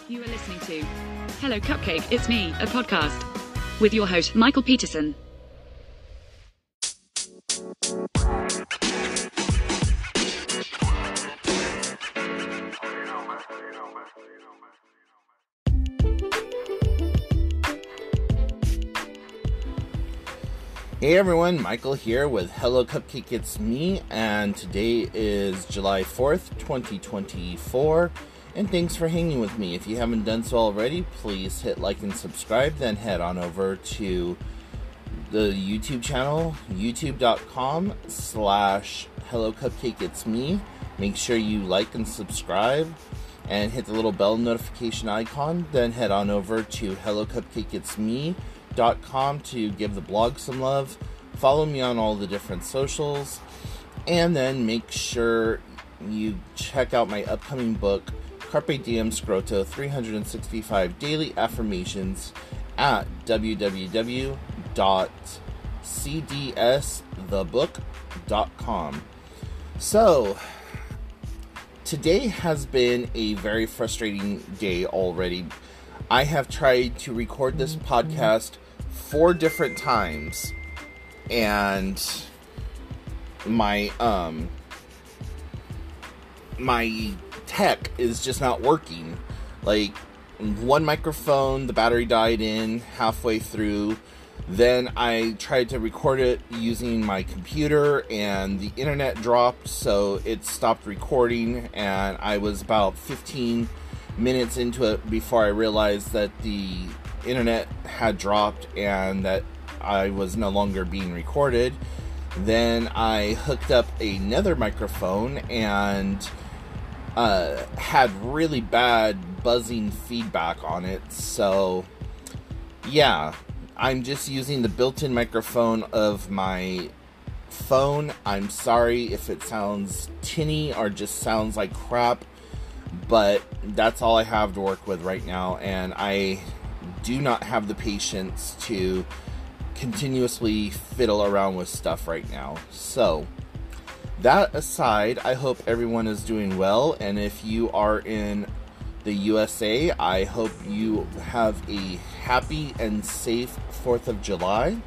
You are listening to Hello Cupcake It's Me, a podcast with your host, Michael Peterson. Hey everyone, Michael here with Hello Cupcake It's Me, and today is July 4th, 2024, and thanks for hanging with me. If you haven't done so already, please hit like and subscribe, then head on over to the YouTube channel, youtube.com/Hello Cupcake It's Me. Make sure you like and subscribe, and hit the little bell notification icon, then head on over to HelloCupcakeIt'sMe.com to give the blog some love. Follow me on all the different socials, and then make sure you check out my upcoming book, Carpe Diem Scroto 365 Daily Affirmations, at www.cdsthebook.com. So, today has been a very frustrating day already. I have tried to record this podcast 4 different times, and my tech is just not working. Like, one microphone, the battery died in halfway through. Then I tried to record it using my computer, and the internet dropped, so it stopped recording, and I was about 15 minutes into it before I realized that the internet had dropped and that I was no longer being recorded. Then I hooked up another microphone and had really bad buzzing feedback on it. So yeah, I'm just using the built-in microphone of my phone. I'm sorry if it sounds tinny or just sounds like crap, but that's all I have to work with right now, and I do not have the patience to continuously fiddle around with stuff right now. So, that aside, I hope everyone is doing well, and if you are in the USA, I hope you have a happy and safe 4th of July.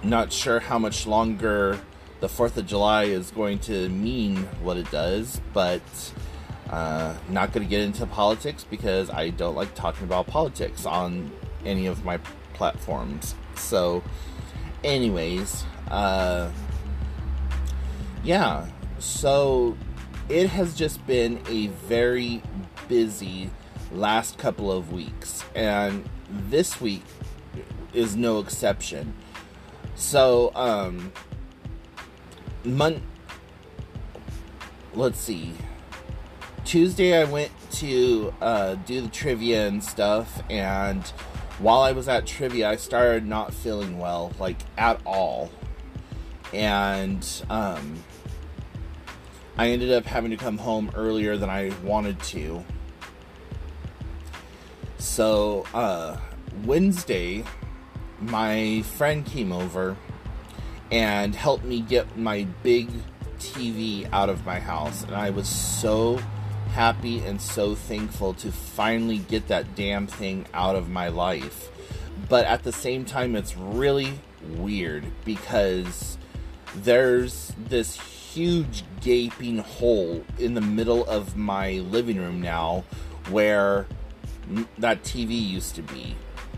Not sure how much longer the 4th of July is going to mean what it does, but not going to get into politics because I don't like talking about politics on any of my platforms. So, anyways, yeah, so it has just been a very busy last couple of weeks, and this week is no exception. So, let's see. Tuesday I went to do the trivia and stuff, and while I was at trivia, I started not feeling well, like, at all. And I ended up having to come home earlier than I wanted to. So, Wednesday, my friend came over and helped me get my big TV out of my house, and I was so happy and so thankful to finally get that damn thing out of my life. But at the same time, it's really weird because there's this huge gaping hole in the middle of my living room now where that TV used to be.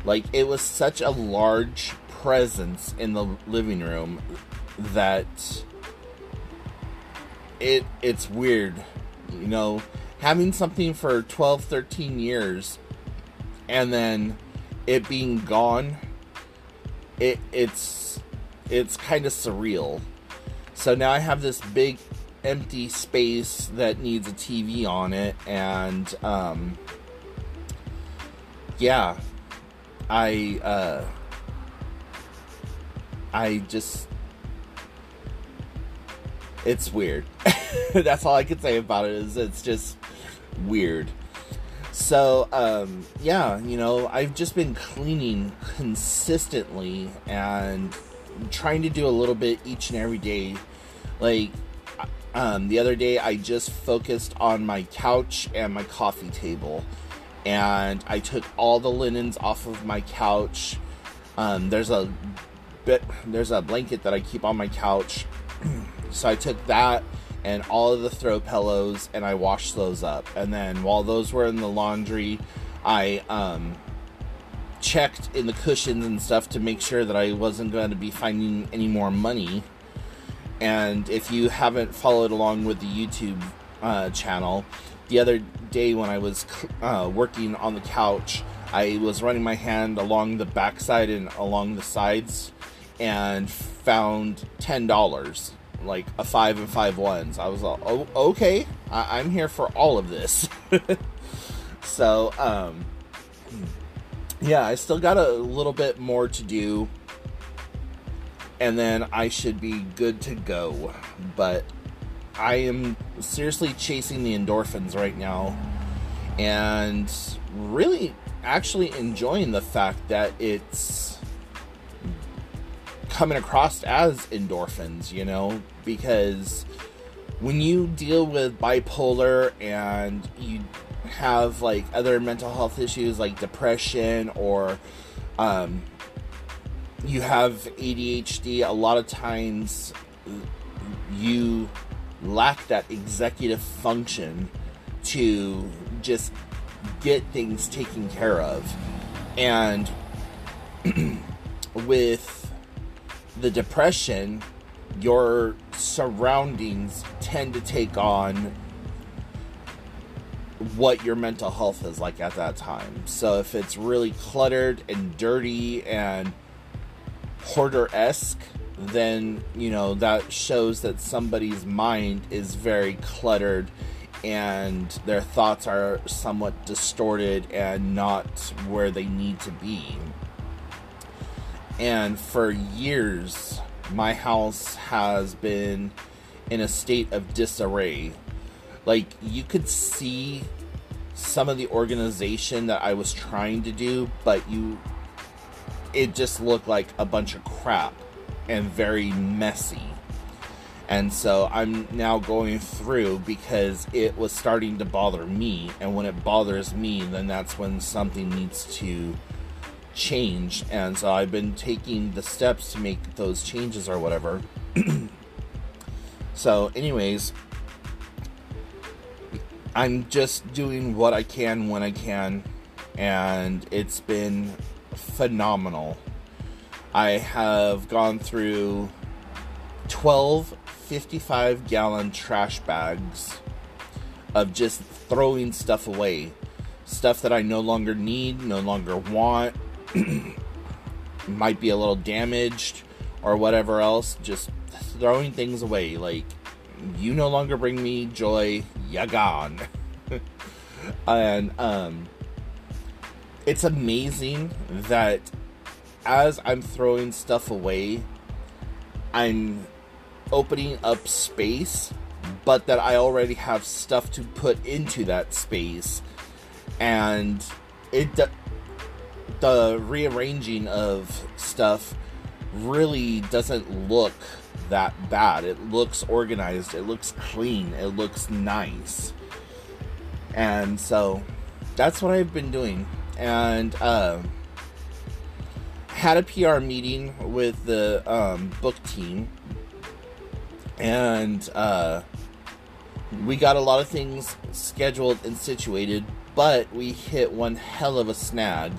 Like, it was such a large presence in the living room that it's weird, you know, having something for 12, 13 years and then it being gone. It's kind of surreal. So now I have this big empty space that needs a TV on it, and yeah, I just, it's weird. That's all I can say about it, is it's just weird. So, yeah, you know, I've just been cleaning consistently and trying to do a little bit each and every day. Like, The other day, I just focused on my couch and my coffee table, and I took all the linens off of my couch. There's a blanket that I keep on my couch, so I took that and all of the throw pillows, and I washed those up. And then while those were in the laundry, I checked in the cushions and stuff to make sure that I wasn't going to be finding any more money. And if you haven't followed along with the YouTube channel, the other day when I was working on the couch, I was running my hand along the backside and along the sides and found $10, like a 5 and 5 ones. I was like, oh, okay, I'm here for all of this. So, yeah, I still got a little bit more to do, and then I should be good to go. But I am seriously chasing the endorphins right now, and really actually enjoying the fact that it's coming across as endorphins, you know, because when you deal with bipolar and you have like other mental health issues like depression, or you have ADHD, a lot of times you lack that executive function to just get things taken care of. And with the depression, your surroundings tend to take on what your mental health is like at that time. So if it's really cluttered and dirty and hoarder-esque, then, you know, that shows that somebody's mind is very cluttered and their thoughts are somewhat distorted and not where they need to be. And for years, my house has been in a state of disarray. Like, you could see some of the organization that I was trying to do, but it just looked like a bunch of crap and very messy. And so I'm now going through because it was starting to bother me. And when it bothers me, then that's when something needs to change. And so I've been taking the steps to make those changes or whatever. So anyways, I'm just doing what I can when I can, and it's been phenomenal. I have gone through 12 55-gallon trash bags of just throwing stuff away. Stuff that I no longer need, no longer want, might be a little damaged or whatever else. Just throwing things away. Like, you no longer bring me joy, you're gone. And it's amazing that as I'm throwing stuff away, I'm opening up space, but that I already have stuff to put into that space. And the rearranging of stuff really doesn't look that bad. It looks organized, it looks clean, it looks nice. And so that's what I've been doing. And had a PR meeting with the book team, and we got a lot of things scheduled and situated, but we hit one hell of a snag.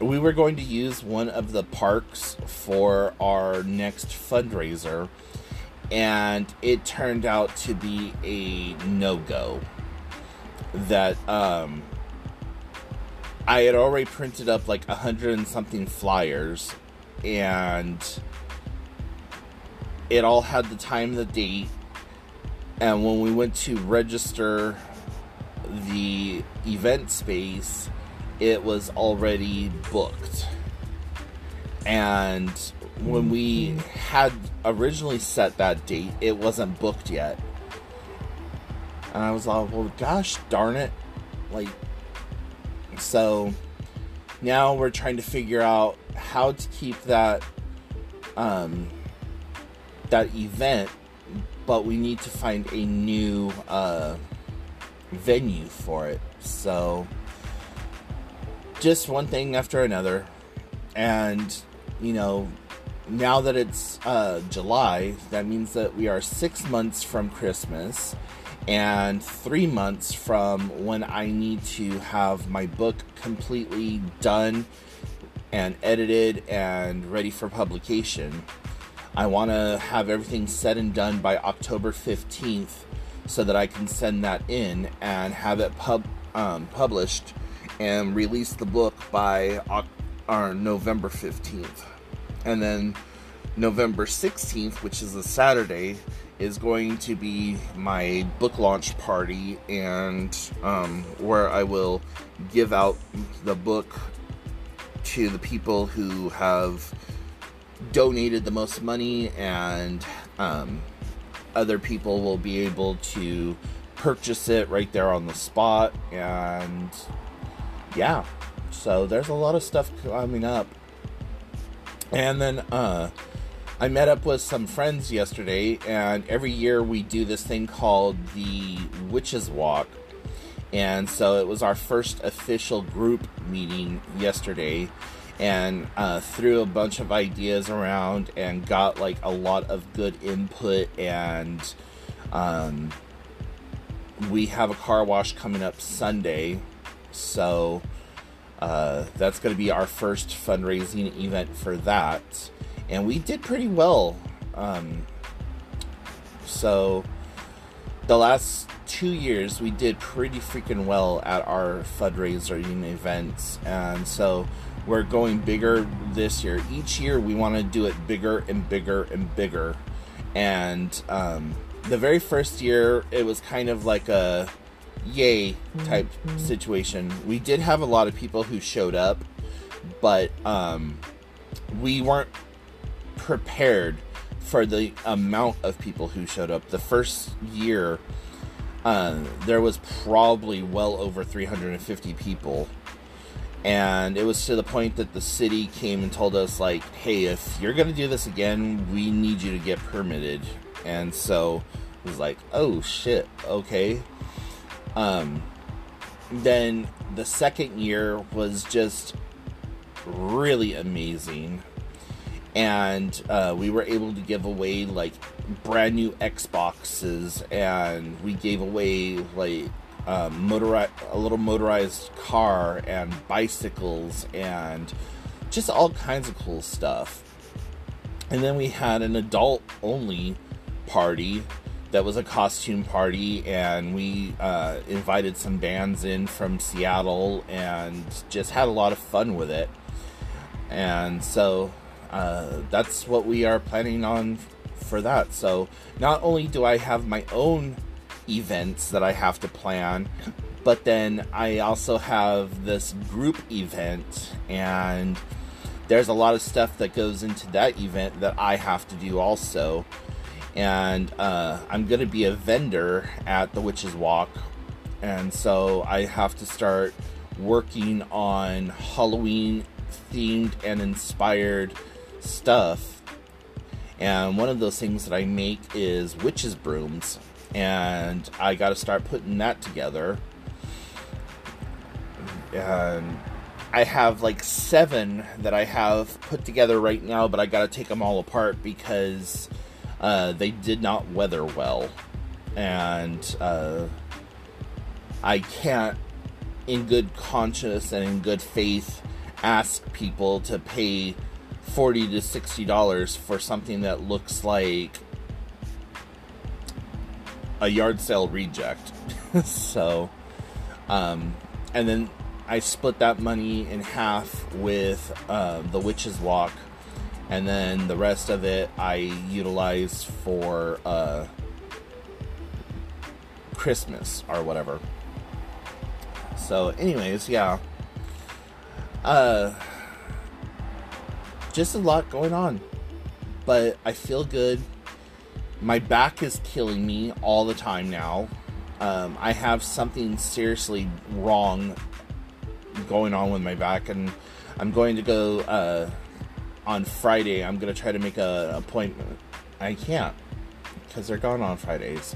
We were going to use one of the parks for our next fundraiser, and it turned out to be a no-go. That I had already printed up like 100 and something flyers, and it all had the time, the date, and when we went to register the event space, it was already booked. And when we had originally set that date, it wasn't booked yet. And I was like, well, gosh darn it. Like, so now we're trying to figure out how to keep that that event, but we need to find a new venue for it. So just one thing after another. And now that it's July, that means that we are 6 months from Christmas and 3 months from when I need to have my book completely done and edited and ready for publication. I want to have everything said and done by October 15th so that I can send that in and have it published and release the book by November 15th. And then November 16th, which is a Saturday, is going to be my book launch party, and where I will give out the book to the people who have donated the most money, and other people will be able to purchase it right there on the spot. And yeah, so there's a lot of stuff coming up. And then I met up with some friends yesterday, and every year we do this thing called the Witches Walk. And so it was our first official group meeting yesterday, and threw a bunch of ideas around and got like a lot of good input. And we have a car wash coming up Sunday, so that's going to be our first fundraising event for that. And we did pretty well. So the last 2 years we did pretty freaking well at our fundraising events, and so we're going bigger this year. Each year we want to do it bigger and bigger and bigger. And the very first year it was kind of like a yay type situation. We did have a lot of people who showed up, but we weren't prepared for the amount of people who showed up. The first year there was probably well over 350 people, and it was to the point that the city came and told us, like, hey, if you're gonna do this again, we need you to get permitted. And so it was like, oh shit, okay. Then the second year was just really amazing, and we were able to give away like brand new Xboxes, and we gave away like a little motorized car and bicycles and just all kinds of cool stuff. And then we had an adult only party that was a costume party, and we invited some bands in from Seattle and just had a lot of fun with it. And so that's what we are planning on for that. So not only do I have my own events that I have to plan, but then I also have this group event, and there's a lot of stuff that goes into that event that I have to do also. And I'm going to be a vendor at the Witches Walk, and so I have to start working on Halloween themed and inspired stuff. And one of those things that I make is witches brooms, and I got to start putting that together. And I have like 7 that I have put together right now, but I got to take them all apart because they did not weather well, and I can't, in good conscience and in good faith, ask people to pay $40 to $60 for something that looks like a yard sale reject. So, and then I split that money in half with the Witches Walk, and then the rest of it I utilize for Christmas or whatever. So anyways, yeah. Just a lot going on. But I feel good. My back is killing me all the time now. I have something seriously wrong going on with my back, and I'm going to go on Friday. I'm going to try to make an appointment I can't, because they're gone on Fridays.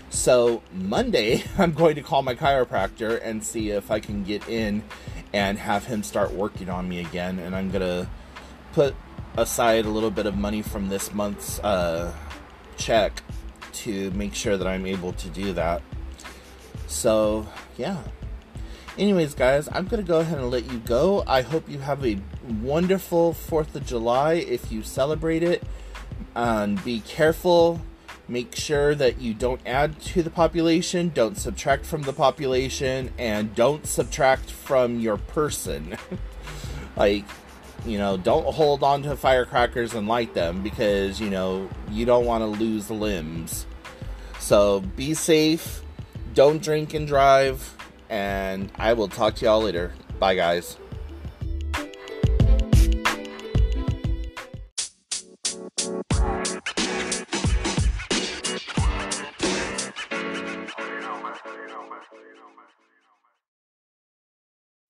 So Monday, I'm going to call my chiropractor and see if I can get in and have him start working on me again. And I'm going to put aside a little bit of money from this month's check to make sure that I'm able to do that. So, yeah. Anyways, guys, I'm going to go ahead and let you go. I hope you have a wonderful 4th of July if you celebrate it. And be careful. Make sure that you don't add to the population, don't subtract from the population, and don't subtract from your person. Like, don't hold on to firecrackers and light them because, you don't want to lose limbs. So be safe, don't drink and drive, and I will talk to y'all later. Bye, guys.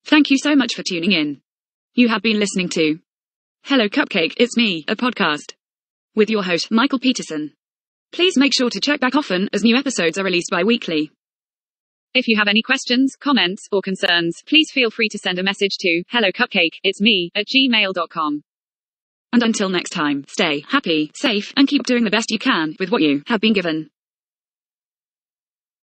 Thank you so much for tuning in. You have been listening to Hello Cupcake It's Me, a podcast with your host, Michael Peterson. Please make sure to check back often as new episodes are released bi-weekly. If you have any questions, comments, or concerns, please feel free to send a message to helloCupcakeIt'sMe@gmail.com. And until next time, stay happy, safe, and keep doing the best you can with what you have been given.